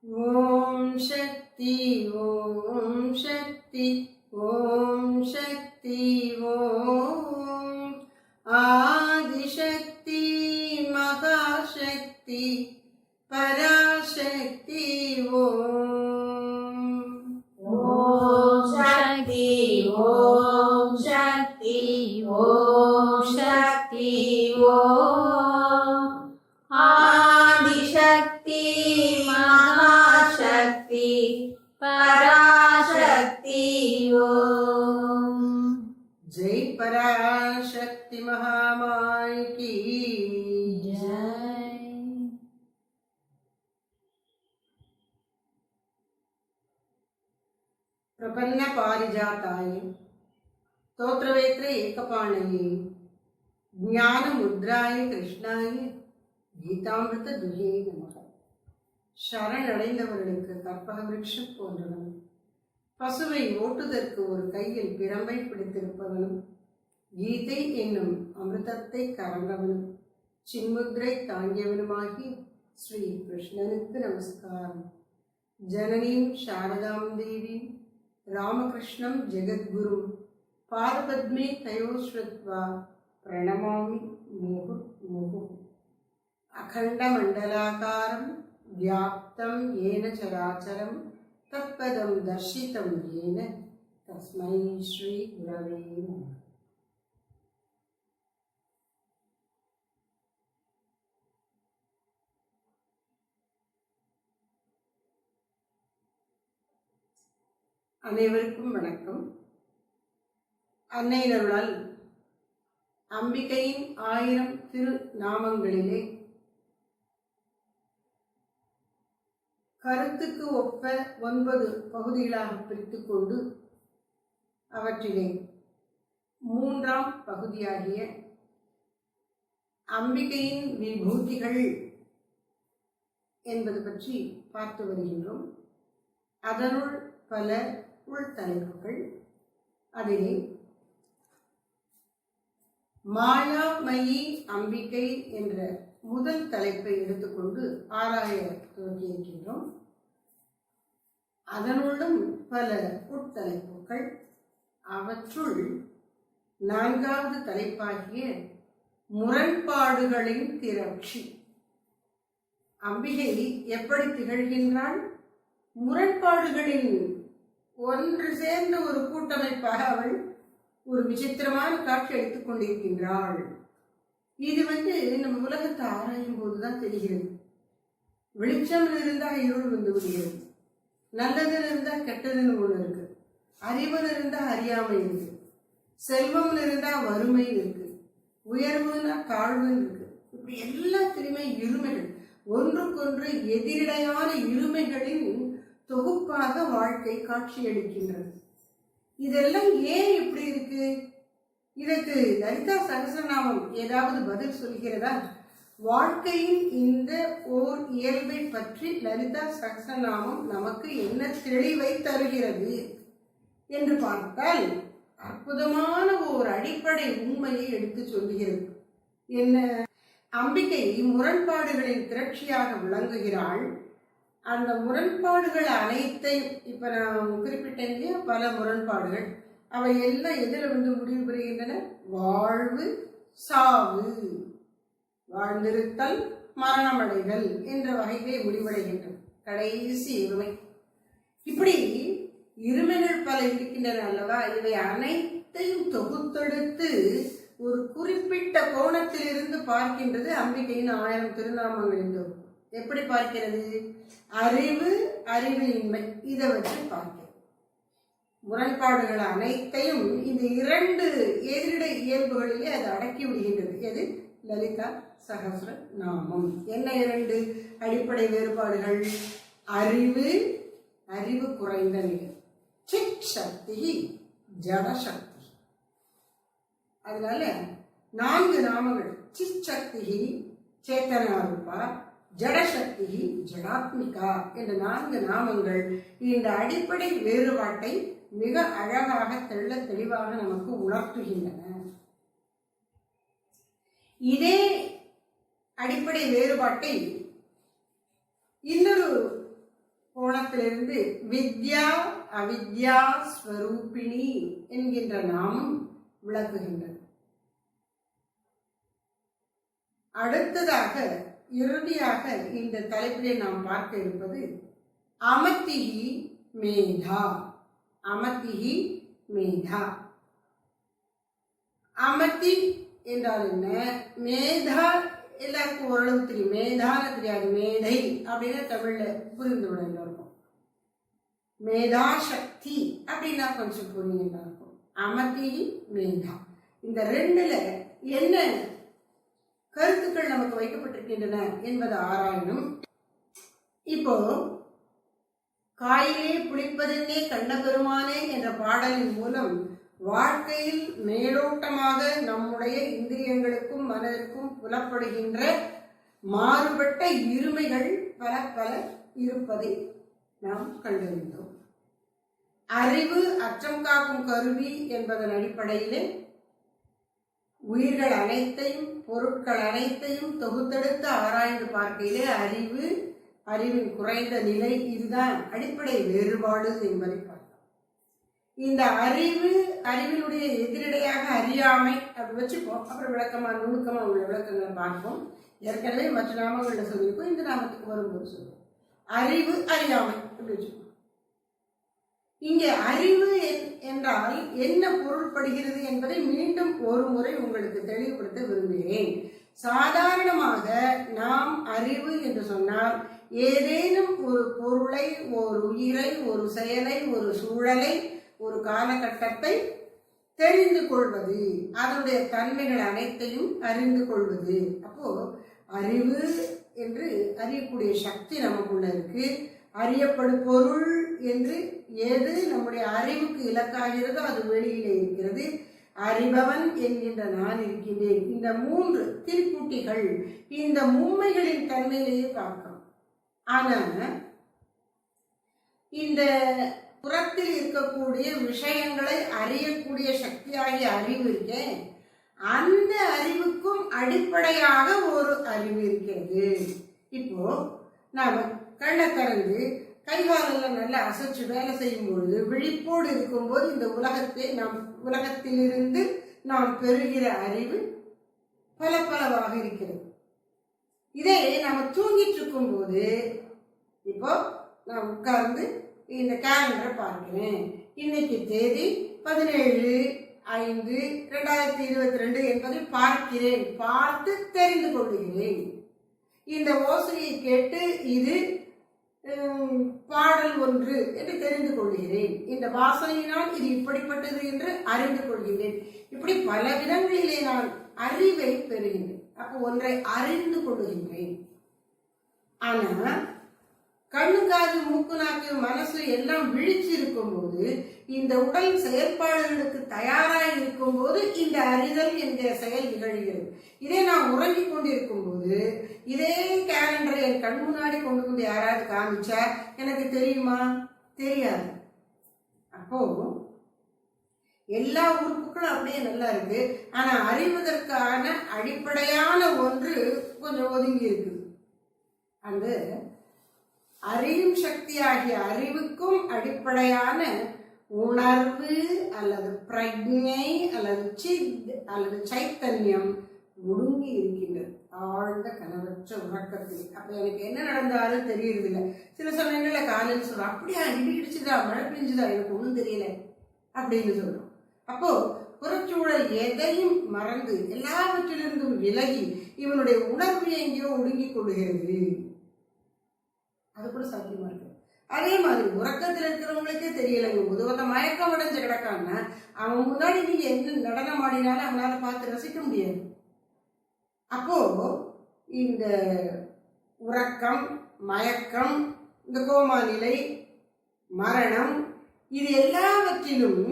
ஓம் சக்தி ஓம் சக்தி ஓம் சக்தி ஓம் ஆதிசக்தி மகாசக்தி பராசக்தி ஓம் ஓம் சக்தி ஓம் சக்தி ஓம் சக்தி ஓம் ஆதிசக்தி மகாசக்தி பராசக்தி ஓம். ஜெய் பராசக்தி மகாமாய் கி ஜெய். பிரபன்ன பாரிஜாதாயே ஸ்தோத்ரவேத்ர ஏகபாணயே ஞான முத்ராய கிருஷ்ணாய கீதாமிருத துஹே நமக. சரணடைந்தவர்களுக்கு கற்பக விருட்சம் போன்றவன், பசுவை ஓட்டுதற்கு ஒரு கையில் பிரம்பை பிடித்திருப்பவனும், கீதை என்னும் அமிர்தத்தை கறந்தவனும், சின்முத்ரை தாங்கியவனுமாகி ஸ்ரீ கிருஷ்ணனுக்கு நமஸ்காரம். ஜனனீம் சாரதாம் தேவீம் ராமகிருஷ்ணம் ஜெகத்குரு பாதபத்மே தயோஸ்ருத்வா பிரணமாமி முகு முகு. அகண்ட மண்டலாகாரம் வியாப்தம் ஏன சராச்சரம் தத்பதம் தர்ஷிதம் ஏன தஸ்மை ஸ்ரீ குரவே நமः. அனைவருக்கும் வணக்கம். அன்னையருளால் அம்பிகையின் 1000 திரு நாமங்களிலே கருத்துக்கு ஒப்ப 9 பகுதிகளாக பிரித்து கொண்டு அவற்றிலே 3ஆம் பகுதியாகிய அம்பிகையின் விபூதிகள் என்பது பற்றி பார்த்து வருகின்றோம். அதனுள் பல உள்தலைப்புகள். அதிலே மாயாமயி அம்பிகை என்ற முதல் தலைப்பை எடுத்துக்கொண்டு ஆராய துவங்கியிருக்கின்றோம். அதனுள்ளும் பல உட்தலைப்புகள். அவற்றுள் 4வது தலைப்பாகிய முரண்பாடுகளின் திரட்சி. அம்பிகை எப்படி திகழ்கின்றாள்? முரண்பாடுகளின் ஒன்று சேர்ந்த ஒரு கூட்டமைப்பாக அவள் ஒரு விசித்திரமான காட்சி அளித்துக் கொண்டிருக்கின்றாள். இது நம்ம உலகத்தை ஆராயும் போதுதான் தெரிகிறது. வெளிச்சம் இருந்தால் இருள் வந்து விடுகிறது. நல்லதுன்னு இருந்தா கெட்டதுன்னு ஒண்ணு இருக்கு. அறிவுன்னு இருந்தா அறியாமை இருக்கு. செல்வம்னு இருந்தா வறுமை இருக்கு. உயர்வுன்னா தாழ்வுன்னு இருக்கு. இப்படி எல்லாத்திலுமே இருமைகள், ஒன்றுக்கொன்று எதிரிடையான இருமைகளின் தொகுப்பாக வாழ்க்கை காட்சியளிக்கின்றது. இதெல்லாம் ஏன் இப்படி இருக்கு? இதற்கு லலிதா சகஸ்ரநாமம் ஏதாவது பதில் சொல்கிறதா? வாழ்க்கையின் இந்த ஓர் இயல்பை பற்றி லலிதா சகஸ்ரநாமம் நமக்கு என்ன தெளிவை தருகிறது என்று பார்த்தால் அற்புதமான ஓர் அடிப்படை உண்மையை எடுத்து சொல்கிறது. என்ன? அம்பிகை முரண்பாடுகளின் திரட்சியாக விளங்குகிறாள். அந்த முரண்பாடுகள் அனைத்தையும் இப்ப நான் குறிப்பிட்டேன் இல்லையா, பல முரண்பாடுகள், அவை எல்லாம் எதில் முடிவு பெறுகின்றன? வாழ்வு சாவு, வாழ்ந்திருத்தல் மரணமடைதல் என்ற வகையிலே முடிவடைகின்றன. கடைசி இருமை. இப்படி இருமைகள் பல இருக்கின்றன அல்லவா? இவை அனைத்தையும் தொகுத்தெடுத்து ஒரு குறிப்பிட்ட கோணத்திலிருந்து பார்க்கின்றது அம்பிகையின் 1000 திருநாமங்களின் தொகுப்பு. எப்படி பார்க்கிறது? அறிவு, அறிவின்மை, இதை வச்சு பார்க்கிறது. முரண்பாடுகள் அனைத்தையும் இந்த 2 எதிரிடை இயல்புகளிலே அது அடக்கி விடுகின்றது. எது? லலிதா சகஸ்ர நாமம். என்ன 2 அடிப்படை வேறுபாடுகள்? அறிவு, அறிவு குறைந்த நிலை. சித் சக்தி, ஜடசக்தி. அதனால 4 நாமங்கள். சித் சக்தி சேத்தனாரூபா, ஜடசக்தி ஜடாத்மிகா என்ற 4 நாமங்கள் இந்த அடிப்படை வேறுபாட்டை மிக அழகாக தெள்ள தெளிவாக நமக்கு உணர்த்துகின்றன. இதே அடிப்படை வேறுபாட்டை இன்னொரு நாமத்திலிருந்து வித்யா அவித்யா ஸ்வரூபிணி என்கின்ற நாமம் விளக்குகின்றது. அடுத்ததாக இறுதியாக இந்த தலைப்பிலே நாம் பார்க்க இருப்பது அமதிஹி மேதா. அமதிஹி மேதா. அமதி என்றால் என்ன? மேதா எல்லாருக்கும் ஓரளவு தெரியும், மேதான்னு தெரியாது. மேதை அப்படின்னு தமிழ்ல புரிந்து விட இருக்கும். மேதா சக்தி அப்படின்னா கொஞ்சம் புரியுங்க இருக்கும். அமதி மேதா, இந்த ரெண்டுல என்ன கருத்துக்கள் நமக்கு வைக்கப்பட்டிருக்கின்றன என்பது ஆராயணும். இப்போ காயிலே புளிப்பதென்னே கண்ணபெருமானே என்ற பாடலின் மூலம் வாழ்க்கையில் மேலோட்டமாக நம்முடைய இந்திரியங்களுக்கும் மனதிற்கும் புலப்படுகின்ற மாறுபட்ட இருமைகள் பல பல இருப்பதை நாம் கண்டறிந்தோம். அறிவு அச்சம் காக்கும் கருவி என்பதன் அடிப்படையிலே உயிர்கள் அனைத்தையும் பொருட்கள் அனைத்தையும் தொகுத்தெடுத்து ஆராய்ந்து பார்க்கையிலே அறிவின் குறைந்த நிலை, இதுதான் அடிப்படை வேறுபாடு என்பதை பார்த்தோம். இந்த அறிவினுடைய எதிரடையாக அறியாமை அப்படி வச்சுப்போம். அப்புறம் விளக்கமா நுணுக்கமா உள்ள விளக்கங்களை பார்ப்போம். ஏற்கனவே மற்ற நாமங்கள்ல சொல்லியிருக்கோம், இந்த நாமத்துக்கு வரும்போது சொல்லுவோம். அறிவு அறியாமை அப்படி வச்சுப்போம். இங்கே அறிவு என்றால் என்ன பொருள்படுகிறது என்பதை மீண்டும் ஒரு முறை உங்களுக்கு தெளிவுபடுத்த விரும்புகிறேன். சாதாரணமாக நாம் அறிவு என்று சொன்னால் ஏதேனும் ஒரு பொருளை, ஒரு உயிரை, ஒரு செயலை, ஒரு சூழலை, ஒரு காலகட்டத்தை தெரிந்து கொள்வது, அதனுடைய தன்மைகள் அனைத்தையும் அறிந்து கொள்வது. அப்போ அறிவு என்று அறியக்கூடிய சக்தி நமக்குள்ள இருக்கு. அறியப்படும் பொருள் என்று எது நம்முடைய அறிவுக்கு இலக்காகிறதோ அது வெளியிலே இருக்கிறது. அறிபவன் என்கின்ற நான் இருக்கின்றேன். இந்த மூன்று திருப்புட்டிகள், இந்த மும்மைகளின் தன்மையிலேயே பார்க்கிறோம். ஆனா இந்த புறத்தில் இருக்கக்கூடிய விஷயங்களை அறியக்கூடிய சக்தியாகிய அறிவு இருக்கே, அந்த அறிவுக்கும் அடிப்படையாக ஒரு அறிவு இருக்கிறது. இப்போ நாம கண்ணை திறந்து கைகாலெல்லாம் நல்லா அசைச்சு வேலை செய்யும் பொழுது, விழிப்போடு இருக்கும்போது இந்த உலகத்திலிருந்து நாம் பெறுகிற அறிவு பல பலவாக இருக்கிறது. இதே நம்ம தூங்கிட்டு இருக்கும் போது, இப்போ நான் உட்கார்ந்து இந்த கேலண்டரை பார்க்கிறேன். இன்னைக்கு தேதி 17/5/2022 என்பதை பார்க்கிறேன். பார்த்து தெரிந்து கொள்கிறேன். இந்த ஓசையை கேட்டு இது பாடல் ஒன்று என்று தெரிந்து கொள்கிறேன். இந்த வாசனையினால் இது இப்படிப்பட்டது என்று அறிந்து கொள்கிறேன். இப்படி பல விதங்களிலே நான் அறிவை பெறுகின்றேன். அப்போ ஒன்றை அறிந்து கொள்கின்றேன். ஆனா கண்ணு, காது, மூக்கு, நாக்கு, மனசு எல்லாம் விழிச்சு இருக்கும் போது, இந்த உடல் செயற்பாடுகளுக்கு தயாராக இருக்கும் போது இந்த அறிதல் என்கிற செயல் நிகழ்கிறது. இதே நான் உறங்கிக் கொண்டிருக்கும் போது இதே கேலண்டரை என் கண் முன்னாடி கொண்டு வந்து யாராவது காமிச்சா எனக்கு தெரியுமா? தெரியாது. அப்போ எல்லா உறுப்புகளும் அப்படியே நல்லா இருக்கு. ஆனா அறிவதற்கான அடிப்படையான ஒன்று கொஞ்சம் ஒதுங்கி இருக்குது. அந்த அறியும் சக்தியாகிய அறிவுக்கும் அடிப்படையான உணர்வு அல்லது பிரஜை அல்லது சித் அல்லது சைத்தன்யம் ஒடுங்கி இருக்கின்றது ஆழ்ந்த கனவற்ற உறக்கத்தில். அப்ப எனக்கு என்ன நடந்தாலும் தெரியறதில்லை. சில சமயங்கள்ல காலையில் சொல்றோம், அப்படியா இடிச்சுதா, மழை பெஞ்சுதா, எனக்கு ஒன்றும் தெரியல அப்படின்னு சொல்றோம். அப்போ புறச்சூழல் எதையும் மறந்து எல்லாவற்றிலிருந்தும் விலகி இவனுடைய உணர்வு எங்கேயோ ஒடுங்கிக் கொள்கிறது. அது கூட சாத்தியமா இருக்கு. அதே மாதிரி உறக்கத்தில் இருக்கிறவங்களுக்கே தெரியலைங்க போது ஒருத்த மயக்கம் அடைஞ்சு கிடக்கான்னா அவன் முன்னாடி நீங்க என்ன நடனம் ஆடினாலும் அவனால பார்த்து ரசிக்க முடியாது. அப்போ இந்த உறக்கம், மயக்கம், இந்த கோமா நிலை, மரணம், இது எல்லாவற்றிலும்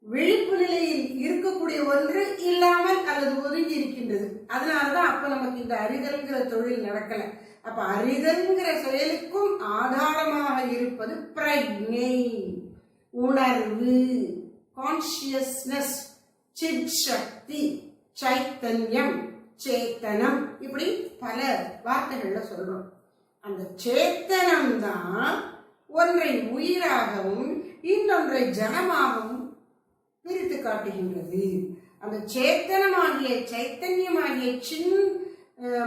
விழிப்பு நிலையில் இருக்கக்கூடிய ஒன்று இல்லாமல் அல்லது ஒதுங்கி இருக்கின்றது. அதனாலதான் அப்ப நமக்கு இந்த அறிதல்கிற தொழில் நடக்கல. அப்ப அறிதல்கிற செயலுக்கும் ஆதாரமாக இருப்பது பிரஜை, உணர்வு, கான்சியஸ்னஸ், சித் சக்தி, சைத்தன்யம், சேத்தனம், இப்படி பல வார்த்தைகள்ல சொல்றோம். அந்த சேத்தனம் தான் ஒன்றை உயிராகவும் இன்னொன்றை ஜனமாகவும் பிரித்து காட்டுகின்றது. அந்த சேத்தனமாகிய சைத்தன்யமாகிய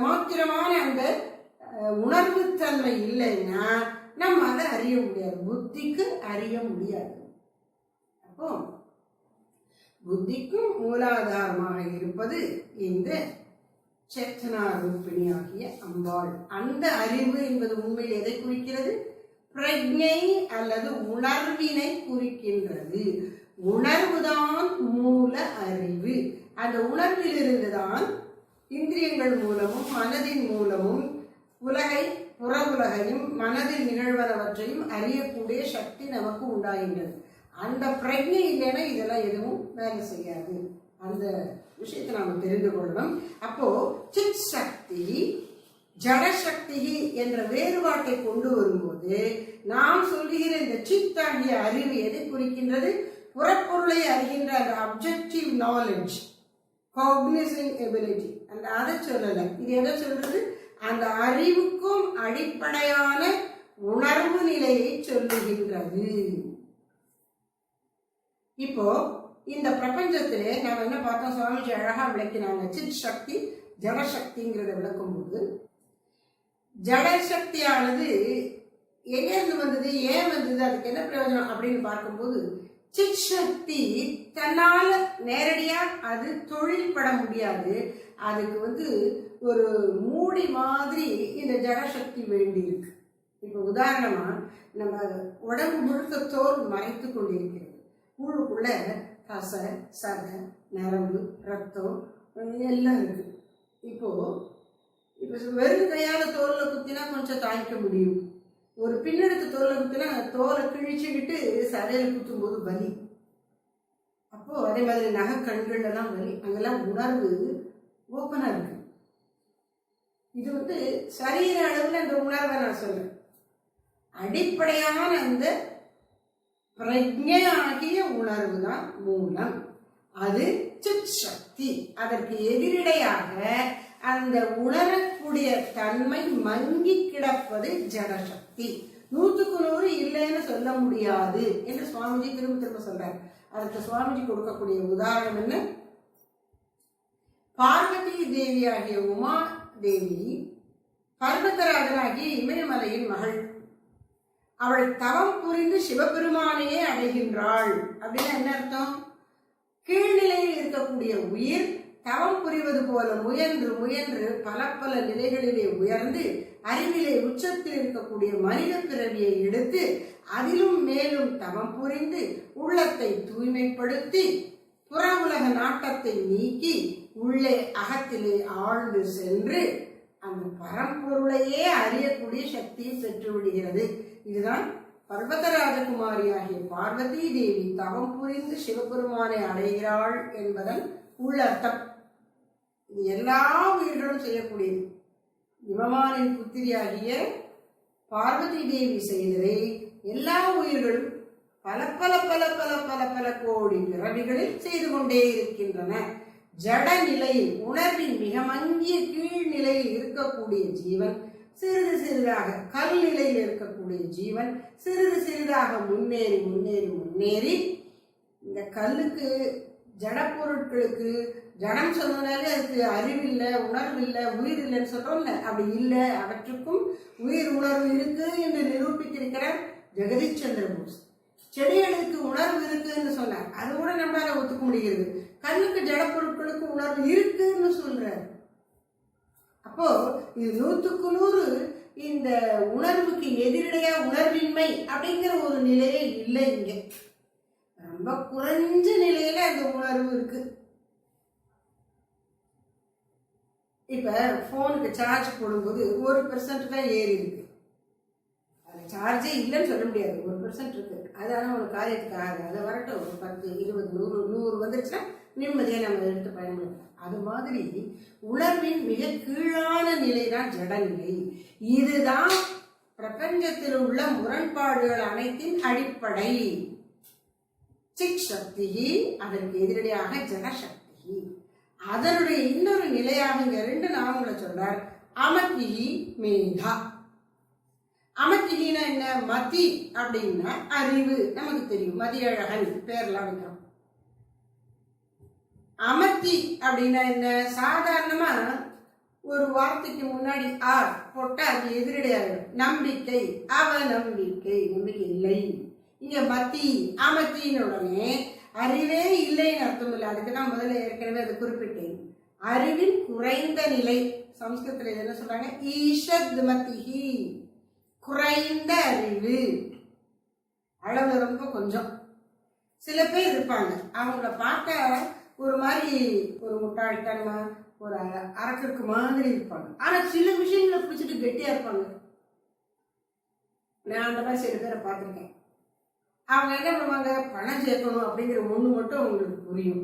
மாத்திரமான அந்த உணர்வு தன்மை இல்லைன்னா நம்ம அதை அறிய முடியாது, புத்திக்கு அறிய முடியாது. அப்போ புத்திக்கும் மூலாதாரமாக இருப்பது இந்த சேத்தனா ரூபிணியாகிய அம்பாள். அந்த அறிவு என்பது உண்மையில் எதை குறிக்கிறது? பிரஜை அல்லது உணர்வினை குறிக்கின்றது. உணர்வுதான் மூல அறிவு. அந்த உணர்விலிருந்துதான் இந்திரியங்கள் மூலமும் மனதின் மூலமும் உலகை புற உலகையும் மனதில் நிகழ்வனவற்றையும் அறியக்கூடிய சக்தி நமக்கு உண்டாகின்றது. அந்த பிரஜை இல்லைன்னா இதெல்லாம் எதுவும் வேலை செய்யாது. அந்த விஷயத்தை நாம் தெரிந்து கொள்ளணும். அப்போ சித் சக்தி ஜடசக்தி என்ற வேறுபாட்டை கொண்டு வரும்போது நாம் சொல்லுகிற இந்த சித்தாகிய அறிவு எதை குறிக்கின்றது? புறப்பொருளை அறிகின்ற அந்த அப்ஜெக்டிவ் நாலேஜ், காக்னிசிங் எபிலிட்டி, அந்த அதை சொல்லலை. இது எதை சொல்றது? அந்த அறிவுக்கும் அடிப்படையான உணர்வு நிலையை சொல்லுகின்றது. இப்போ இந்த பிரபஞ்சத்திலே நாம் என்ன பார்த்தோம்? சுவாமிஜி அழகா விளக்கினாங்க. சித் சக்தி ஜடசக்திங்கிறத விளக்கும் போது ஜடசக்தியானது எங்கிருந்து வந்தது, ஏன் வந்தது, அதுக்கு என்ன பிரயோஜனம் அப்படின்னு பார்க்கும்போது சித் சக்தி தன்னால நேரடியா அது தொழில் பட முடியாது. அதுக்கு ஒரு மூடி மாதிரி இந்த ஜடசக்தி வேண்டி இருக்கு. இப்போ உதாரணமா நம்ம உடம்பு முழுக்க தோல் மறைத்து கொண்டிருக்கிறது. உள்ளுக்குள்ள தசை, சதை, நரம்பு, ரத்தம் எல்லாம் இருக்கு. இப்போ வெறும் கையால தோல்ல குத்தினா கொஞ்சம் தாங்கிக்க முடியும். ஒரு பின்னெடுத்து தோல்ல குத்தினா தோலை கிழிச்சுக்கிட்டு சதையில குத்தும் போது வலி. அப்போ அதே மாதிரி நகை கண்கள் எல்லாம் வலி. அங்கெல்லாம் உணர்வு ஓப்பனா இருக்கு. இது சரீர அளவில் அந்த உணர்வை நான் சொல்றேன். அடிப்படையான அந்த பிரஜையாகிய உணர்வு தான் மூலம். அது சித் சக்தி. அதற்கு எதிரிடையாக அந்த உணரக்கூடிய தன்மை மங்கி கிடப்பது ஜடசக்தி. 100க்கு 100 இல்லைன்னு சொல்ல முடியாது என்று சுவாமிஜி திரும்ப திரும்ப சொல்றார். அதற்கு சுவாமிஜி கொடுக்கக்கூடிய உதாரணம் என்ன? பார்வதி தேவியாகிய உமா தேவி பர்வதராஜனாகிய இமயமலையின் மகள். அவள் தவம் புரிந்து சிவபெருமானையே அடைகின்றாள். அப்படின்னா என்ன அர்த்தம்? கீழ்நிலையில் இருக்கக்கூடிய உயிர் தவம் புரிவது போல முயன்று முயன்று பல பல நிலைகளிலே உயர்ந்து அறிவிலே உச்சத்தில் இருக்கக்கூடிய மனித பிறவியை எடுத்து அதிலும் மேலும் தவம் புரிந்து உள்ளத்தை தூய்மைப்படுத்தி புற உலக நாட்டத்தை நீக்கி உள்ளே அகத்திலே ஆழ்ந்து சென்று அந்த பரம்பொருளையே அறியக்கூடிய சக்தியை பெற்று விடுகிறது. இதுதான் பர்வதராஜகுமாரியாகிய பார்வதி தேவி தவம் புரிந்து சிவபெருமானை அடைகிறாள் என்பதன் உள்ளர்த்தம். இது எல்லா உயிர்களும் செய்யக்கூடியது. இமமானின் புத்திரியாகிய பார்வதி தேவி செய்ததை எல்லா உயிர்களும் பல பல பல பல பல பல கோடி பிறவிகளில் செய்து கொண்டே இருக்கின்றன. ஜட நிலையில் உணர்வின் மிக மங்கிய கீழ் நிலையில் இருக்கக்கூடிய ஜீவன் சிறிது சிறிதாக கல் நிலையில் இருக்கக்கூடிய ஜீவன் சிறிது சிறிதாக முன்னேறி முன்னேறி முன்னேறி இந்த கல்லுக்கு ஜட பொருட்களுக்கு ஜடம் சொன்னாலே அதுக்கு அறிவில்லை, உணர்வு இல்லை, உயிர் இல்லைன்னு சொல்றோம்ல. அப்படி இல்லை, அவற்றுக்கும் உயிர் உணர்வு இருக்கு என்று நிரூபித்திருக்கிறார் ஜெகதீஷ் சந்திர போஸ். செடிகளுக்கு உணர்வு இருக்குன்னு சொன்னார். அது கூட நம்மளால ஒத்துக்க முடிகிறது. கல்லுக்கு ஜட பொருட்களுக்கு உணர்வு இருக்குன்னு சொல்றாரு. அப்போ இது 100க்கு 100 இந்த உணர்வுக்கு எதிரடையா உணர்வின்மை அப்படிங்கிற ஒரு நிலையே இல்லை. இங்க ரொம்ப குறைஞ்ச நிலையில அந்த உணர்வு இருக்கு. இப்ப போனுக்கு சார்ஜ் போடும்போது 1% தான் ஏறி இருக்கு. அது சார்ஜே இல்லைன்னு சொல்ல முடியாது. 1% இருக்கு. அதான ஒரு காரியத்துக்கு ஆகுது. அதை வரட்டும், ஒரு 10, 20, 100 வந்துருச்சுன்னா நிம்மதியை நம்ம எடுத்து பயன்படுத்தலாம். அது மாதிரி உணர்வின் மிக கீழான நிலை தான் ஜடநிலை. இதுதான் பிரபஞ்சத்தில் உள்ள முரண்பாடுகள் அனைத்தின் அடிப்படை. சித் சக்தி, அதற்கு எதிரடியாக ஜடசக்தி. அதனுடைய இன்னொரு நிலையாக இங்க 2 நாமங்களை சொல்றார். அமத்திகி மேதா. அமத்திகின அப்படின்னா என்ன? மதி அப்படின்னா அறிவு, நமக்கு தெரியும். மதியழகன் பேர்லாம் வைக்கிறோம். அமர்த்தி அப்படின்னா என்ன? சாதாரணமா ஒரு வார்த்தைக்கு முன்னாடி ஆர் போட்டா அது எதிரடையாகும். நம்பிக்கை, அவநம்பிக்கை, நம்பிக்கை இல்லை. இங்க மத்தி அமத்தின்னு உடனே அறிவே இல்லைன்னு அர்த்தம் இல்லை. அதுக்கு தான் முதல்ல ஏற்கனவே அது குறிப்பிட்டேன். அறிவின் குறைந்த நிலை. சம்ஸ்கிருதத்துல என்ன சொல்றாங்க? ஈஷத் மத்திஹி, குறைந்த அறிவு, அளவு ரொம்ப கொஞ்சம். சில பேர் இருப்பாங்க, அவங்கள பார்த்தா ஒரு மாதிரி ஒரு முட்டாள்தனமா ஒரு அரக்கருக்கு மாதிரி இருப்பாங்க. ஆனா சில விஷயங்களை பிடிச்சிட்டு கெட்டியா இருப்பாங்க. நான் அந்த மாதிரி சில பேரை பார்த்துருக்கேன். அவங்க என்ன பண்ணுவாங்க? பணம் சேர்க்கணும் அப்படிங்கிற ஒண்ணு மட்டும் அவங்களுக்கு புரியும்.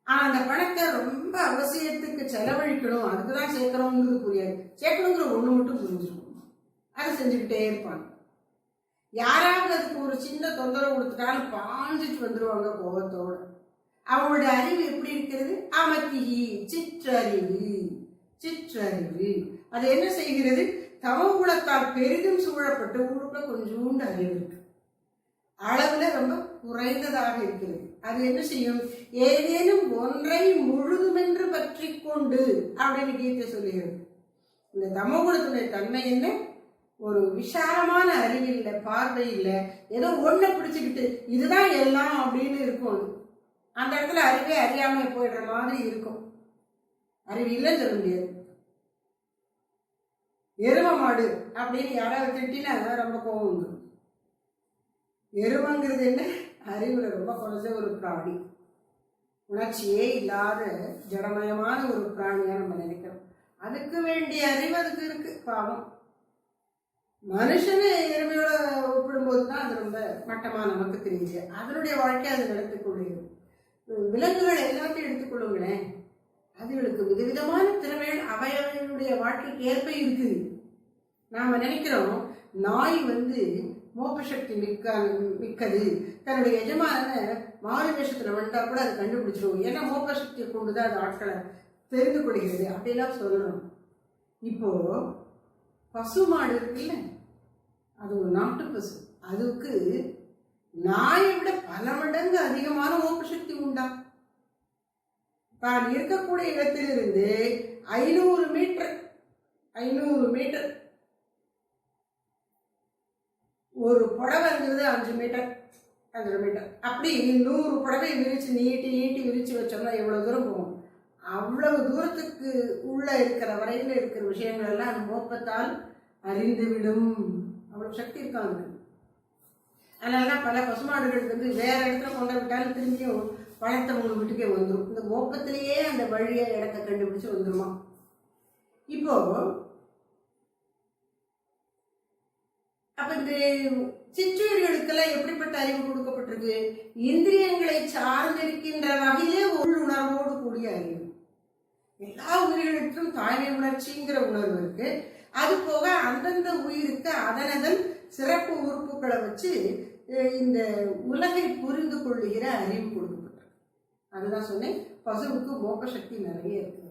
ஆனா அந்த பணத்தை ரொம்ப அவசியத்துக்கு செலவழிக்கணும், அதுக்குதான் சேர்க்கணுங்கிறது புரியாது. சேர்க்கணுங்கிற ஒண்ணு மட்டும் புரிஞ்சிருக்கும். அதை செஞ்சுக்கிட்டே இருப்பாங்க. யாராவது அதுக்கு ஒரு சின்ன தொந்தரவு கொடுத்துட்டாலும் பாஞ்சிட்டு வந்துருவாங்க கோபத்தோட. அவங்களுடைய அறிவு எப்படி இருக்கிறது? அமத்திகி, சிற்றறிவு. சிற்றறிவு அது என்ன செய்கிறது? தமகுலத்தால் பெரிதும் சூழப்பட்டு உள்ளுக்குள்ள கொஞ்சோண்டு அறிவு இருக்கு, அளவுல ரொம்ப குறைந்ததாக இருக்கிறது. அது என்ன செய்யும்? ஏதேனும் ஒன்றை முழுதுமென்று பற்றி கொண்டு அப்படின்னு கீதை சொல்லுகிறது. இந்த தமகுலத்துடைய தன்மை என்ன? ஒரு விசாலமான அறிவு இல்லை, பார்வை இல்லை, ஏதோ ஒன்றை பிடிச்சுக்கிட்டு இதுதான் எல்லாம் அப்படின்னு இருக்கும். அந்த இடத்துல அறிவே அறியாம போயிடுற மாதிரி இருக்கும். அறிவு இல்லைன்னு சொல்ல முடியாது. எரும மாடு அப்படின்னு யாராவது திட்டினா ரொம்ப கோபம் வந்துடும். எருமங்கிறது என்ன? அறிவுல ரொம்ப குறைஞ்ச ஒரு பிராணி, உணர்ச்சியே இல்லாத ஜடமயமான ஒரு பிராணியா நம்ம நினைக்கிறோம். அதுக்கு வேண்டிய அறிவு அதுக்கு இருக்கு. பாவம், மனுஷனை எருமையோட ஒப்பிடும்போது தான் அது ரொம்ப மட்டமா நமக்கு தெரியுது. அதனுடைய வாழ்க்கை அது நடத்திக் கொள்கிறது. விலங்குகள் எல்லாத்தையும் எடுத்துக்கொள்ளுங்களேன், அதுகளுக்கு விதவிதமான திறமைகள் அவையவையுடைய வாழ்க்கைக்கு ஏற்ப இருக்குது. நாம நினைக்கிறோம் நாய் மோப்பசக்தி மிக்கது, தன்னுடைய எஜமான மாறு வேஷத்துல வந்துட்டா கூட அது கண்டுபிடிச்சிடும், ஏன்னா மோப்பசக்தியை கொண்டுதான் அது ஆட்களை தெரிந்து கொள்கிறது அப்படிலாம் சொல்லணும். இப்போ பசு மாடு இருக்குல்ல, அது ஒரு நாட்டு பசு, அதுக்கு நாயை விட பல மடங்கு அதிகமான மோப்பசக்தி உண்டா. தான் இருக்கக்கூடிய இடத்திலிருந்து 500 மீட்டர் ஒரு புடவைங்கிறது 5 மீட்டர் 5 மீட்டர் அப்படி 100 புடவை விரிச்சு நீட்டி விரிச்சு வச்சோம்னா எவ்வளவு தூரம் போகும்? அவ்வளவு தூரத்துக்கு உள்ள இருக்கிற வரையில இருக்கிற விஷயங்கள் எல்லாம் அந்த மோப்பத்தால் அறிந்துவிடும். அவ்வளவு சக்தி இருக்காங்க. அதனாலதான் பல பசுமாடுகள் வேற இடத்துல கொண்டு விட்டாலும் திரும்பியும் வளர்த்தவங்க வீட்டுக்கே வந்துடும். இந்த மோப்பத்திலேயே அந்த வழியை இடத்தை கண்டுபிடிச்சு வந்துருமா. இப்போ அப்ப இந்த சிற்றுயிர்களுக்கெல்லாம் எப்படிப்பட்ட அறிவு கொடுக்கப்பட்டிருக்கு? இந்திரியங்களை சார்ந்திருக்கின்ற வகையிலே உள்ளுணர்வோடு கூடிய அறிவு. எல்லா உயிர்களுக்கும் தாய்மை உணர்ச்சிங்கிற உணர்வு இருக்கு. அது போக அந்தந்த உயிருக்கு அதனதன் சிறப்பு உறுப்புகளை வச்சு இந்த உலகை புரிந்து கொள்ளுகிற அறிவு கொடுக்கப்பட்டிருக்கு. அதுதான் சொன்னேன், பசுவுக்கு மோக சக்தி நிறைய இருக்கு.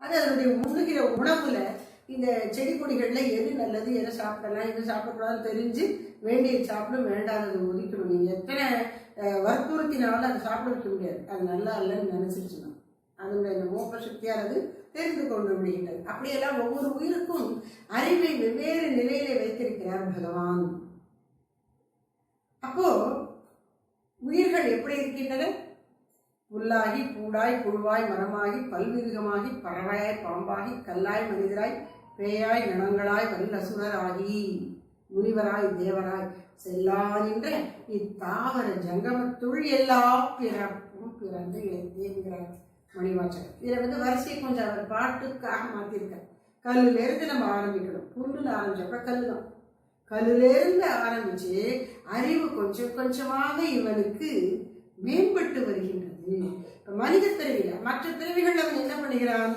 அது அதனுடைய உண்ணுகிற உணவுல இந்த செடி கொடிகள்ல எது நல்லது, எதை சாப்பிடலாம், எது சாப்பிடக்கூடாதுன்னு தெரிஞ்சு வேண்டிய சாப்பிடும், வேண்டாதது ஒதுக்கணும். நீங்க எத்தனை வற்புறுத்தினாலும் அதை சாப்பிட வைக்க முடியாது. அது நல்லா இல்லைன்னு நினைச்சிருச்சுன்னா அதனுடைய மோக சக்தியானது தெரிந்து கொண்டு விடுகின்றது. அப்படியெல்லாம் ஒவ்வொரு உயிருக்கும் அறிவை வெவ்வேறு நிலையில வைத்திருக்கிறார் பகவான். அப்போ உயிர்கள் எப்படி இருக்கின்றன? புல்லாகி பூடாய் புழுவாய் மரமாகி பல்விருகமாகி பறவையாய் பாம்பாகி கல்லாய் மனிதராய் பேயாய் கணங்களாய் வல்லசுரர் ஆகி முனிவராய் தேவராய் செல்லா நின்ற இத்தாவர ஜங்கமத்துள் எல்லா பிறப்பும் பிறந்து எழுதுகிறார் மணிவாச்சகர். இதுல வரிசையை கொஞ்சம் அவர் பாட்டுக்காக மாத்திருக்கார். கல்லுல இருந்து நம்ம ஆரம்பிக்கணும். புல்லுல ஆரம்பிச்சப்ப கல்லுதான். கல்லுல இருந்து ஆரம்பிச்சு அறிவு கொஞ்சம் கொஞ்சமாக இவனுக்கு மேம்பட்டு வருகின்றது. மனித பிறவில மற்ற பிறவிகள் அவன் என்ன பண்ணுகிறான்?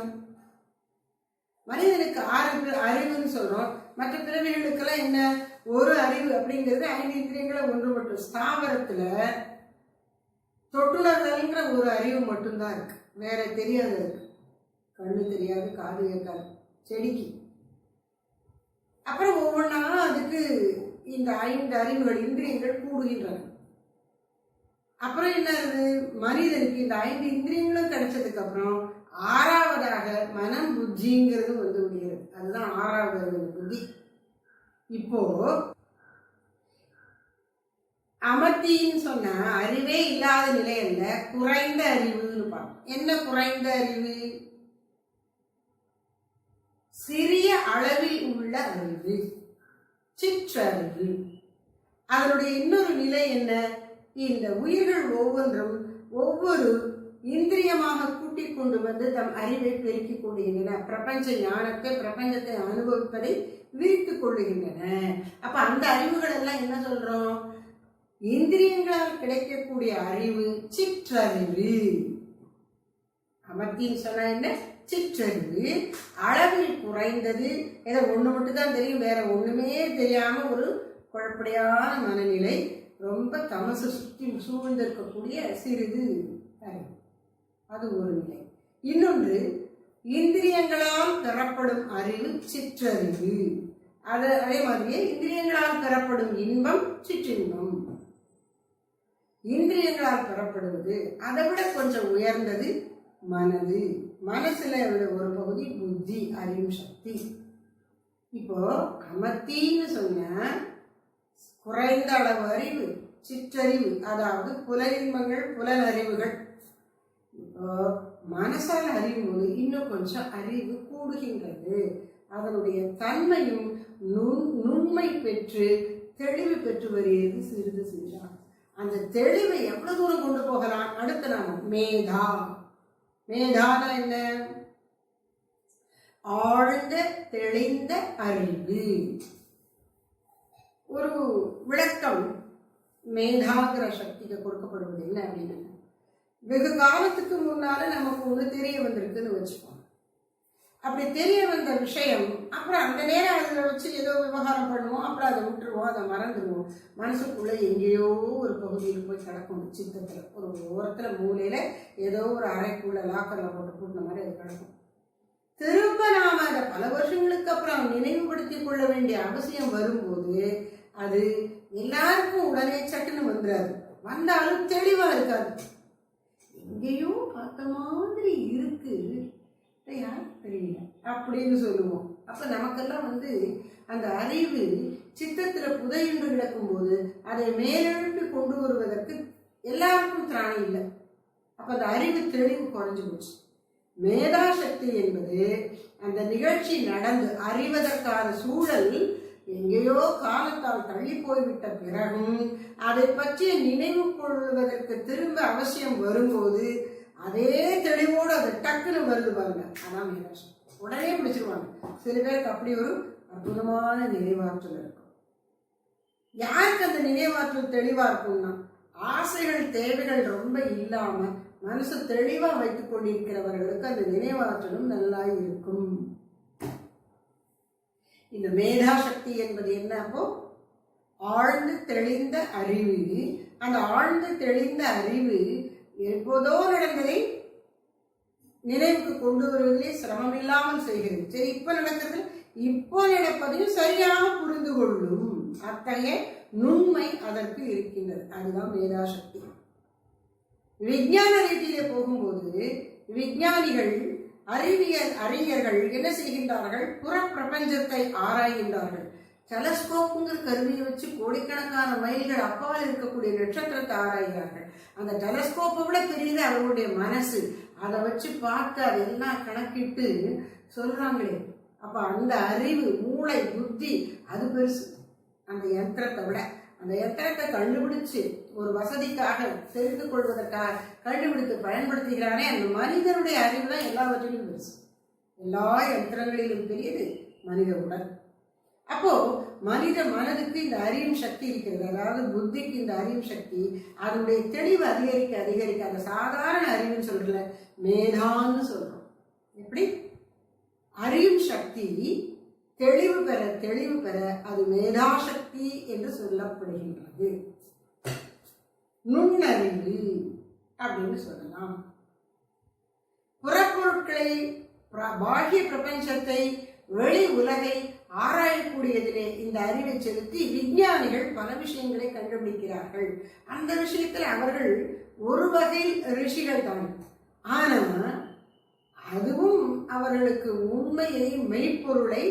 மனிதனுக்கு அறிவுன்னு சொல்றோம். மற்ற பிறவிகளுக்கெல்லாம் என்ன ஒரு அறிவு அப்படிங்கிறது 5 இந்திரியங்களை ஒன்றுபட்டு. ஸ்தாவரத்துல தொட்டுணர்தல்ங்கிற ஒரு அறிவு மட்டும்தான் இருக்கு, வேற தெரியாது. இருக்கு கண்ணு தெரியாது, காது கேட்காது செடிக்கு. அப்புறம் ஒவ்வொன்றா அதுக்கு இந்த 5 அறிவுகள் இந்திரியங்கள் கூடுகின்றன. அப்புறம் என்ன ஆகுது, மனிதனுக்கு இந்த 5 இந்திரியங்களும் கிடைச்சதுக்கு அப்புறம் 6வதாக மனம் புத்திங்கிறது வந்து விடுகிறது. அதுதான் 6வது அறிவு, புத்தி. இப்போ அமர்த்தின்னு சொன்னா அறிவே இல்லாத நிலை அல்ல, குறைந்த அறிவுன்னு பார்ப்போம். என்ன குறைந்த அறிவு? சிறிய அளவில் உள்ள அறிவு, சிற்றறிவு. அதனுடைய இன்னொரு நிலை என்ன? இந்த உயிர்கள் ஒவ்வொன்றும் ஒவ்வொரு இந்திரியமாக கூட்டிக் கொண்டு வந்து தம் அறிவை பெருக்கிக் கொள்ளுகின்றன. பிரபஞ்ச ஞானத்தை, பிரபஞ்சத்தை அனுபவிப்பதை விரித்துக் கொள்ளுகின்றன. அப்ப அந்த அறிவுகள் எல்லாம் என்ன சொல்றோம்? இந்திரியங்களால் கிடைக்கக்கூடிய அறிவு சிற்றறிவு. அமர்த்தின்னு சொன்னா என்ன? சிற்றறிவு. அளவில் குறைந்தது, ஏதோ ஒண்ணு மட்டும் தான் தெரியும், வேற ஒண்ணுமே தெரியாம ஒரு குழப்படியான மனநிலை, ரொம்ப தமசு சுற்றி சூழ்ந்திருக்கக்கூடிய சிறிது அறிவு. அது ஒரு நிலை. இன்னொன்று இந்திரியங்களால் பெறப்படும் அறிவு சிற்றறிவு. அதே மாதிரியே இந்திரியங்களால் பெறப்படும் இன்பம் சிற்றின்பம். இந்திரியங்களால் பெறப்படுவது அதை விட கொஞ்சம் உயர்ந்தது மனது. மனசுல ஒரு பகுதி புத்தி, அறிவு சக்தி. இப்போ அமர்த்தின்னு சொன்ன குறைந்த அளவு அறிவு, சிற்றறிவு, அதாவது புலனின்பங்கள், புலனறிவுகள். இப்போ மனசால் அறிவும் போது இன்னும் கொஞ்சம் அறிவு கூடுகின்றது. அதனுடைய தன்மையும் நுண்மை பெற்று தெளிவு பெற்று வருகிறது சிறிது சிறிதாக. அந்த தெளிவை எவ்வளவு தூரம் கொண்டு போகலாம்? அடுத்து நாம மேதா. மேதான என்ன? ஆழ்ந்த தெளிந்த அறிவு. ஒரு விளக்கம் மேதாகிற சக்திக்கு கொடுக்கப்படுவது என்ன அப்படின்னு, வெகு காலத்துக்கு முன்னால நமக்கு ஒண்ணு தெரிய வந்திருக்குன்னு வச்சுக்கோங்க. அப்படி தெரிய வந்த விஷயம் அப்புறம் அந்த நேரம் அதுல வச்சு ஏதோ விவகாரம் பண்ணுவோம், அப்புறம் அதை விட்டுருவோம், அதை மறந்துடுவோம். மனசுக்குள்ள எங்கேயோ ஒரு பகுதியில் போய் கிடக்கும், சித்தத்துல ஒரு ஓரத்துல மூலையில ஏதோ ஒரு அறைக்குள்ள லாக்கர்ல போட்டு கூட்டின மாதிரி அது கிடக்கும். திரும்ப நாம அதை பல வருஷங்களுக்கு அப்புறம் நினைவுபடுத்திக் கொள்ள வேண்டிய அவசியம் வரும்போது அது எல்லாருக்கும் உடனே சட்டுன்னு வந்துடாது. வந்தாலும் தெளிவா இருக்காது. எங்கேயோ பார்த்த மாதிரி இருக்கு, யாருக்கு தெரியல அப்படின்னு சொல்லுவோம். அப்ப நமக்கெல்லாம் வந்து அந்த அறிவு சித்தத்துல புதையுண்டு கிடக்கும் போது அதை மேலெழுப்பி கொண்டு வருவதற்கு எல்லாருக்கும் திராணி இல்லை. அப்ப அந்த அறிவு தெளிவு குறைஞ்சு போச்சு. மேதாசக்தி என்பது அந்த நிகழ்ச்சி நடந்து அறிவதற்கான சூழல் எங்கேயோ காலத்தால் தள்ளி போய்விட்ட பிறகும் அதை பற்றிய நினைவு கொள்வதற்கு திரும்ப அவசியம் வரும்போது அதே தெளிவோடு அது டக்குன்னு வருது பாருங்க. அதான் மேதாசக்தி. உடனே பிடிச்சிருவாங்க. சில பேருக்கு அப்படி ஒரு அற்புதமான நினைவாற்றல் இருக்கும். யாருக்கு அந்த நினைவாற்றல் தெளிவா இருக்கும்னா, ஆசைகள் தேவைகள் ரொம்ப இல்லாம மனசு தெளிவா வைத்துக் கொண்டிருக்கிறவர்களுக்கு அந்த நினைவாற்றலும் நல்லா இருக்கும். இந்த மேதாசக்தி என்பது என்ன? அப்போ ஆழ்ந்து தெளிந்த அறிவு. அந்த ஆழ்ந்து தெளிந்த அறிவு எப்போதோ நடந்ததை நினைவுக்கு கொண்டு வருவதிலே சிரமம் இல்லாமல் செய்கிறது. சரி, இப்ப நடக்கிறது, இப்போ நடப்பதையும் சரியாக புரிந்து கொள்ளும் அத்தகைய நுண்மை அதற்கு இருக்கின்றது. அதுதான் மேதாசக்தி. விஞ்ஞான ரீதியிலே போகும்போது விஞ்ஞானிகள், அறிஞர்கள் என்ன செய்கின்றார்கள்? புற பிரபஞ்சத்தை ஆராய்கின்றார்கள். டெலஸ்கோப்புங்கிற கருவியை வச்சு கோடிக்கணக்கான மைல்கள் அப்பால் இருக்கக்கூடிய நட்சத்திரத்தை ஆராய்கிறார்கள். அந்த டெலஸ்கோப்பை விட பெரியது அவர்களுடைய மனசு. அதை வச்சு பார்த்து அதெல்லாம் கணக்கிட்டு சொல்றாங்களே. அப்ப அந்த அறிவு, மூளை, புத்தி அது பெருசு அந்த யந்திரத்தை விட. அந்த யந்திரத்தை கண்டுபிடிச்சு ஒரு வசதிக்காக தெரிந்து கொள்வதற்காக கண்டுபிடித்து பயன்படுத்துகிறானே, அந்த மனிதனுடைய அறிவு தான் எல்லாவற்றிலும் பெருசு. எல்லா யந்திரங்களிலும் பெரியது மனித உடல். அப்போ மனித மனதுக்கு இந்த அறியும் சக்தி இருக்கிறது. அதாவது புத்திக்கு இந்த அறியும் சக்தி, அதனுடைய தெளிவு அதிகரிக்க அதிகரிக்க அந்த சாதாரண அறிவுன்னு சொல்றல, மேதான்னு சொல்றோம். எப்படி? அறியும் சக்தி தெளிவு பெற தெளிவு பெற அது மேதாசக்தி என்று சொல்லப்படுகின்றது. நுண்ணறிவு அப்படின்னு சொல்லலாம். புறப்பொருட்களை, பாஹ்ய பிரபஞ்சத்தை, வெளி உலகை ஆராயக்கூடியதிலே இந்த அறிவை செலுத்தி விஞ்ஞானிகள் பல விஷயங்களை கண்டுபிடிக்கிறார்கள். அந்த விஷயத்தில் அவர்கள் ஒரு வகை ரிஷிகள் தான். ஆனா அதுவும் அவர்களுக்கு உண்மையை, மெய்ப்பொருளை,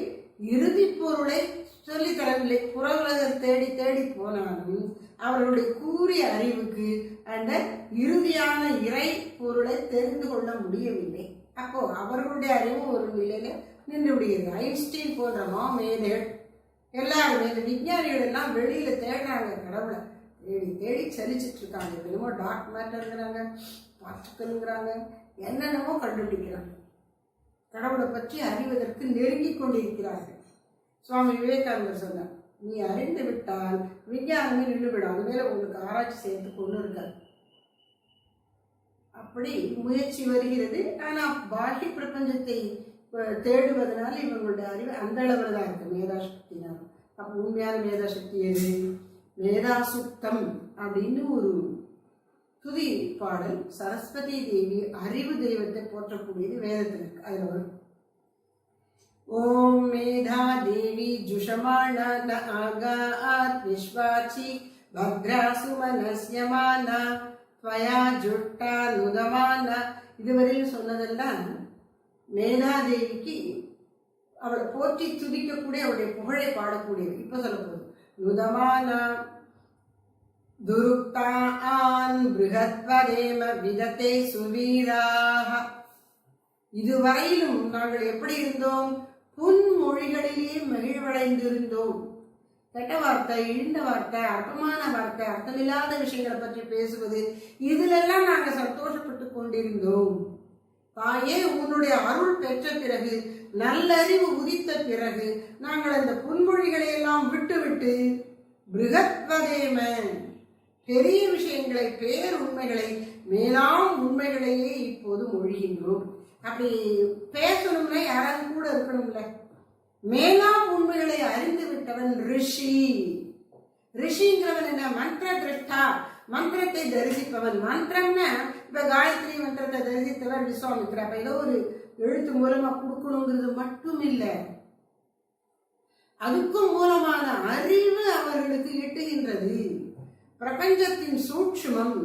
இறுதி பொருளை சொல்லி தரவில்லை. புற உலகம் தேடி தேடி போனாலும் அவர்களுடைய கூறிய அறிவுக்கு அந்த இறுதியான இறை பொருளை தெரிந்து கொள்ள முடியவில்லை. அப்போ அவர்களுடைய அறிவு ஒரு நிலையில நின்று விடுகிறது. ஐன்ஸ்டீன் போன்ற மாமேதைகள் எல்லாருமே இந்த விஞ்ஞானிகள் எல்லாம் வெளியில தேடுறாங்க, கடவுளை தேடி தேடி சலிச்சிட்டு இருக்காங்க. என்னமோ டார்க் மேட்டருங்கிறாங்க, பார்ட்டிக்கலுங்கிறாங்க, என்னென்னமோ கண்டுபிடிக்கிறாங்க. கடவுளை பற்றி அறிவதற்கு நெருங்கி கொண்டிருக்கிறார்கள். சுவாமி விவேகானந்தர் சொன்னார், நீ அறிந்து விட்டால் விஞ்ஞானமே நின்றுவிடும், அது மேல உங்களுக்கு ஆராய்ச்சி செய்து கொண்டு இருக்காது. அப்படி முயற்சி வருகிறது. ஆனால் பாஹ்ய பிரபஞ்சத்தை தேடுவதனால இவங்களுடைய அறிவு அந்த அளவில் தான் இருக்கு, மேதாசக்தினால. அப்போ உண்மையான மேதாசக்தி எது? மேதாசுத்தம் அப்படின்னு ஒரு துதி பாடல். சரஸ்வதி தேவி அறிவு தெய்வத்தை போற்றக்கூடியது வேதத்தில் இருக்கு. அதில் வரும், ஓம் மேதா தேவி ஜுஷமான ஆகாத் விஸ்வாச்சி பக்ராசு மனஸ்யமான துவயா ஜுட்டா நுதமான. இதுவரையில் சொன்னதெல்லாம் மேதாதேவிக்கு அவளை போற்றி துதிக்கக்கூடிய, அவருடைய புகழை பாடக்கூடியது. இப்ப சொல்ல போகுது, நுதமான துருக்தான் பிருகத்வதேம விதத்தை சுவீராக. இதுவரையிலும் நாங்கள் எப்படி இருந்தோம்? புன்மொழிகளிலேயே மகிழ்வடைந்திருந்தோம். கெட்ட வார்த்தை, இழிந்த வார்த்தை, அர்த்தமான வார்த்தை, அர்த்தமில்லாத விஷயங்களை பற்றி பேசுவது, இதிலெல்லாம் நாங்கள் சந்தோஷப்பட்டு கொண்டிருந்தோம். தாயே, உன்னுடைய அருள் பெற்ற பிறகு, நல்லறிவு உதித்த பிறகு, நாங்கள் அந்த புன்மொழிகளை எல்லாம் விட்டுவிட்டு பிருகத்வதேம பெரிய விஷயங்களை, பேர் உண்மைகளை, மேலாம் உண்மைகளையே இப்போது மொழிகின்றோம். அப்படி பேசணும்னா யாராவது கூட இருக்கணும்ல. மேலாம் உண்மைகளை அறிந்து விட்டவன் ரிஷி. ரிஷிங்கிறவன் என்ன? மந்திர திருஷ்டா, மந்திரத்தை தரிசிப்பவன். மந்திரம்னா இப்ப காயத்ரி மந்திரத்தை தரிசித்தவர் விஸ்வாமித்ரா. அப்ப ஏதோ ஒரு எழுத்து மூலமா கொடுக்கணுங்கிறது மட்டும் இல்லை, அதுக்கும் மூலமான அறிவு அவர்களுக்கு எட்டுகின்றது. பிரபஞ்சத்தின் சூட்சுமம்,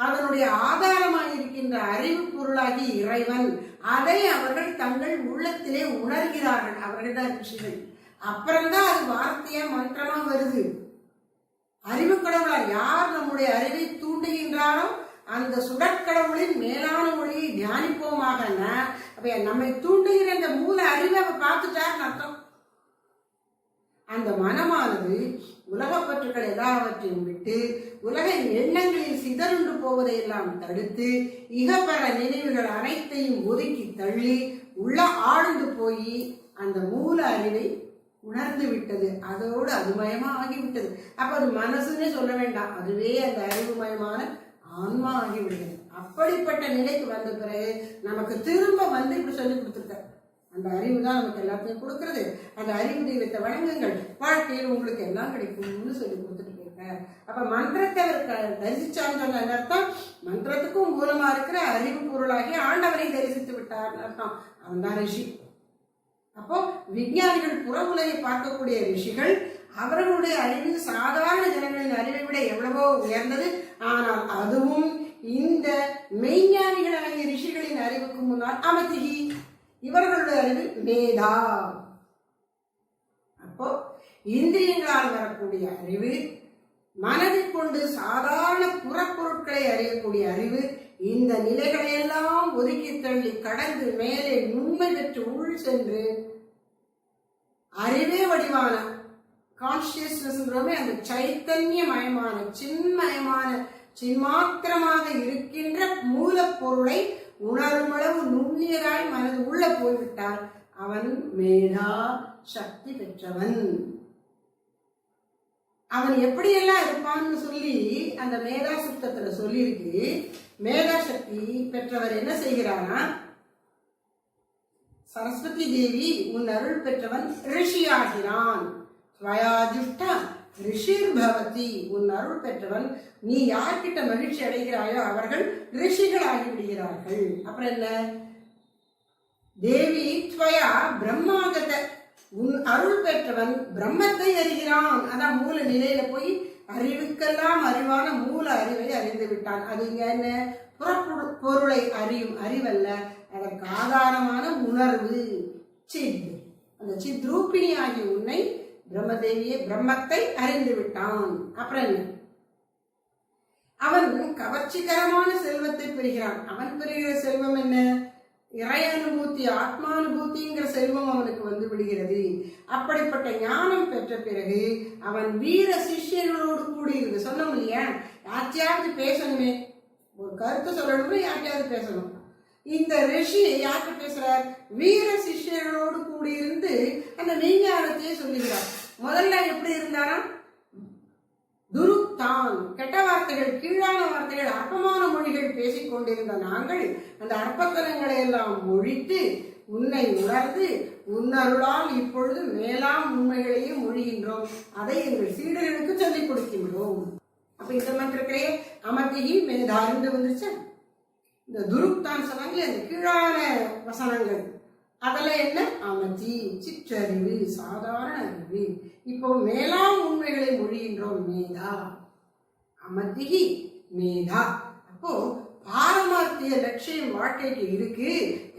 அதனுடைய ஆதாரமாக இருக்கின்ற அறிவு பொருளாகி இறைவன், அதை அவர்கள் தங்கள் உள்ளத்திலே உணர்கிறார்கள். அவர்கள் தான் ரிஷிகள். அப்புறம்தான் அது வார்த்தையா மந்திரமா வருது. அறிவு கடவுளா யார் நம்முடைய அறிவை தூண்டுகின்றாரோ அந்த சுடற்கடவுளின் மேலான மொழியை தியானிப்போமாக. நம்மை தூண்டுகிற அந்த மூல அறிவை அவ பார்த்துட்டார்னு அர்த்தம். அந்த மனமானது உலகப்பற்றுக்கள் எல்லாவற்றையும் விட்டு உலக எண்ணங்களில் சிதறுண்டு போவதையெல்லாம் தடுத்து இகப்பர நினைவுகள் அனைத்தையும் ஒதுக்கி தள்ளி உள்ள ஆழ்ந்து போய் அந்த மூல அறிவை உணர்ந்து விட்டது. அதோடு அதுமயமா ஆகிவிட்டது. அப்ப அது மனசுன்னே சொல்ல வேண்டாம், அதுவே அந்த அறிவுமயமான ஆன்மா ஆகிவிடுகிறது. அப்படிப்பட்ட நிலைக்கு வந்த பிறகு நமக்கு திரும்ப வந்து இப்படி சொல்லி கொடுத்துருக்க. அந்த அறிவு தான் நமக்கு எல்லாத்தையும் கொடுக்கறது. அந்த அறிவு தெய்வத்தை வணங்குங்கள், வாழ்க்கையில் உங்களுக்கு எல்லாம் கிடைக்கும்னு சொல்லி கொடுத்துட்டு போயிருக்க. அப்ப மந்திரத்தை அவர் தரிசிச்சான்னு சொன்ன அர்த்தம், மந்திரத்துக்கும் மூலமா இருக்கிற அறிவு பொருளாகி ஆண்டவரை தரிசித்து விட்டார் அர்த்தம். அவன் தான் ரிஷி. அப்போ விஞ்ஞானிகள் புற உலகை பார்க்கக்கூடிய ரிஷிகள், அவர்களுடைய அறிவு சாதாரண ஜனங்களின் அறிவை விட எவ்வளவோ உயர்ந்தது. ஆனால் அதுவும் இந்த மெய்ஞானிகளாகிய ரிஷிகளின் அறிவுக்கு முன்னால் அமதிகி, இவர்களுடைய அறிவு மேதா. அப்போ இந்திரியங்களால் வரக்கூடிய அறிவு, மனதை கொண்டு சாதாரண புறப்பொருட்களை அறியக்கூடிய அறிவு, இந்த நிலைகளை எல்லாம் ஒதுக்கி தள்ளி கடந்து மேலே நுண்மை பெற்று உள் சென்று அறிவே வடிவான கான்சியஸ்னஸ், அந்த சைத்தன்யமயமான சின்மயமான சின்மாத்திரமாக இருக்கின்ற மூலப்பொருளை உணருமளவு நுண்ணியராய் மனது உள்ள போய்விட்டால் அவன் மேதா சக்தி பெற்றவன். அவன் எப்படியெல்லாம் இருப்பான்னு சொல்லி அந்த மேதா சுத்தத்துல சொல்லியிருக்கு. மேதா சக்தி பெற்றவர் என்ன செய்கிறானா, சரஸ்வதி தேவி உன் அருள் பெற்றவன் ரிஷியாகிறான். ரிஷிர் பவதி, உன் அருள் பெற்றவன், நீ யார்கிட்ட மகிழ்ச்சி அடைகிறாயோ அவர்கள் ரிஷிகள் ஆகிவிடுகிறார்கள். அப்புறம் என்ன, தேவி துவயா பிரம்மாகத உன் அருள் பெற்றவன் பிரம்மத்தை அறிகிறான். அதான் மூல நிலையில போய் அறிவுக்கெல்லாம் அறிவான மூல அறிவை அறிந்து விட்டான். அது இங்க என்ன, பொருளை அறியும் அறிவல்ல, அதற்கு ஆதாரமான உணர்வு சித். அந்த சித் ரூபிணி ஆகிய உன்னை பிரம்மதேவியை பிரம்மத்தை அறிந்து விட்டான். அப்புறம் என்ன, அவன் கவர்ச்சிகரமான செல்வத்தை பெறுகிறான். அவன் பெறுகிற செல்வம் என்ன, இறை அனுபூதி, ஆத்மானுபூதிங்கிற செல்வம் அவனுக்கு வந்து விடுகிறது. அப்படிப்பட்ட ஞானம் பெற்ற பிறகு அவன் வீர சிஷ்யர்களோடு கூடியிருக்கு. சொன்னோம் இல்லையா, யார்ட்டையாவது பேசணுமே, ஒரு கருத்து சொல்லணும்னு யார்ட்டையாவது பேசணும். இந்த ரிஷி யார்கிட்ட பேசுறார், வீர சிஷ்யர்களோடு கூடியிருந்து அந்த மெய்ஞானத்தையே சொல்லுகிறார். முதல்ல எப்படி இருந்தாராம், துருத்தான், கெட்ட வார்த்தைகள், கீழான வார்த்தைகள், அற்பமான மொழிகள் பேசிக் கொண்டிருந்த நாங்கள் அந்த அற்பத்தனங்களை எல்லாம் ஒழித்து உன்னை உணர்ந்து உன்னருளால் இப்பொழுது மேலாம் உண்மைகளையே மொழிகின்றோம். அதை எங்கள் சீடர்களுக்கு சொல்லிக் கொடுக்கின்றோம். அப்ப இந்த மந்திரத்திலே அமதிகி மேதாருந்து வந்துருச்சு. இந்த துருத்தான் சொன்னாங்களே, அந்த கீழான வசனங்கள், அதெல்லாம் என்ன, அமதி சிற்றறிவு, சாதாரண அறிவு. இப்போ மேலாம் உண்மைகளை மொழிகின்றோம். மேதா, அமதிகி மேதா. அப்போ பாரமார்த்திய லட்சியம் வாழ்க்கைக்கு இருக்கு.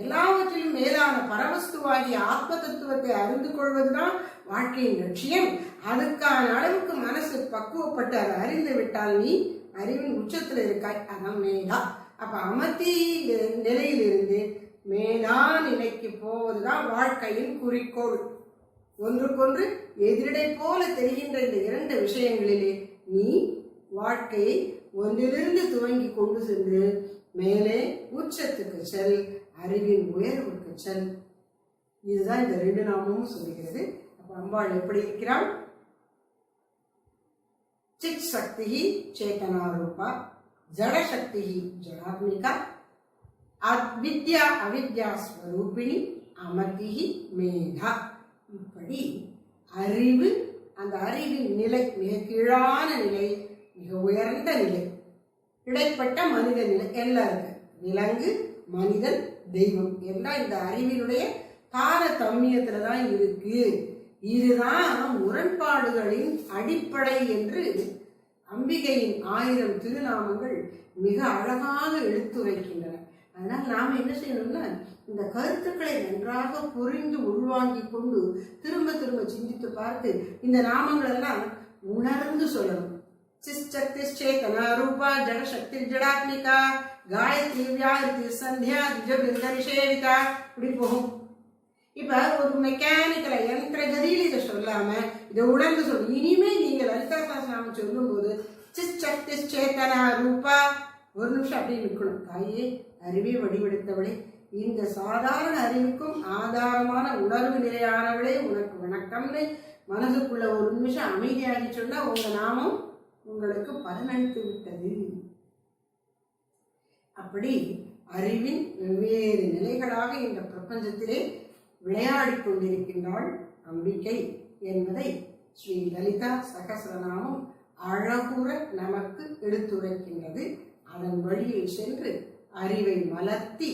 எல்லாவற்றிலும் மேலான பரவஸ்துவாகிய ஆத்ம தத்துவத்தை அறிந்து கொள்வதுதான் வாழ்க்கையின் லட்சியம். அதுக்கான அளவுக்கு மனசு பக்குவப்பட்டு அதை அறிந்து விட்டால் நீ அறிவின் உச்சத்துல இருக்காய். அதான் மேதா. அப்ப அமதி நிலையிலிருந்து மேலா நிலைக்கு போவதுதான் வாழ்க்கையின் குறிக்கோள். ஒன்றுக்கொன்று எதிரிடை போல தெரிகின்ற இந்த இரண்டு விஷயங்களிலே நீ வாழ்க்கையை ஒன்றிலிருந்து துவங்கி கொண்டு சென்று மேலே உச்சத்துக்கு செல், அறிவின் உயர்வுக்கு செல். இதுதான் இந்த ரெண்டு நாமமும் சொல்லுகிறது. அப்ப அம்பாள் எப்படி இருக்கிறாள், சித் சக்தி சேத்தனா ரூபா, ஜட சக்தி ஜடாத்மிகா, அவித்யா அவித்யா ஸ்வரூபிணி, அமதிஹி மேதா. இப்படி அறிவு, அந்த அறிவின் நிலை மிக கீழான நிலை, மிக உயர்ந்த நிலை, இடைப்பட்ட மனித நிலை எல்லாம் இருக்கு. விலங்கு, மனிதன், தெய்வம் எல்லாம் இந்த அறிவினுடைய தாரதமியத்துல தான் இருக்கு. இதுதான் முரண்பாடுகளின் அடிப்படை என்று அம்பிகையின் 1000 திருநாமங்கள் மிக அழகாக எடுத்துரைக்கின்றன. அதனால் நாம என்ன செய்யணும்னா, இந்த கருத்துக்களை நன்றாக புரிந்து உள்வாங்கி கொண்டு திரும்ப திரும்ப சிந்தித்து பார்த்து இந்த நாமங்கள் எல்லாம் உணர்ந்து சொல்லணும். சிச்சக்தி சேதனா ரூபா, ஜடசக்தி ஜடாத்மிகா, காயத்ரி வியாயத்ரி சந்தியா திஜபிருந்த நிஷேவிதா, இப்படி போகும். இப்ப ஒரு மெக்கானிக்கல யந்திர கதியில் இதை சொல்லாம இதை உணர்ந்து சொல்லணும். இனிமே நீங்க லலிதா சஹஸ்ரநாமம் சொல்லும் போது சிச்சக்தி சேதனா ரூபா, ஒரு நிமிஷம் அப்படியே நிற்கணும். தாயே, அறிவை வடிவெடுத்தவளே, இந்த சாதாரண அறிவுக்கும் ஆதாரமான உணர்வு நிலையானவளே, உனக்கு வணக்கம்னு மனதுக்குள்ள ஒரு நிமிஷம் அமைதியாகி சொன்னா உங்க நாமம் உங்களுக்கு பலனளித்து விட்டது. அப்படி அறிவின் வெவ்வேறு நிலைகளாக இந்த பிரபஞ்சத்திலே விளையாடி கொண்டிருக்கின்றாள் அம்பிகை என்பதை ஸ்ரீ லலிதா சகஸ்ரநாமம் அழகுற நமக்கு எடுத்துரைக்கின்றது. அதன் வழியில் சென்று அறிவை மலர்த்தி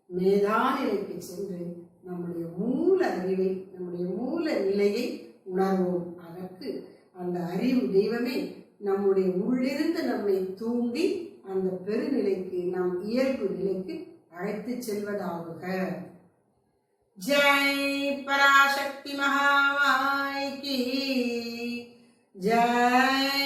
மேதாநிலைக்கு சென்று நம்முடைய மூல அறிவை, நம்முடைய மூல நிலையை உணர்வோம். அதற்கு அந்த அறிவு தெய்வமே நம்முடைய உள்ளிருந்து நம்மை தூண்டி அந்த பெருநிலைக்கு, நம் இயல்பு நிலைக்கு அழைத்து செல்வதாகுக. जय पराशक्ति महामाई की जय।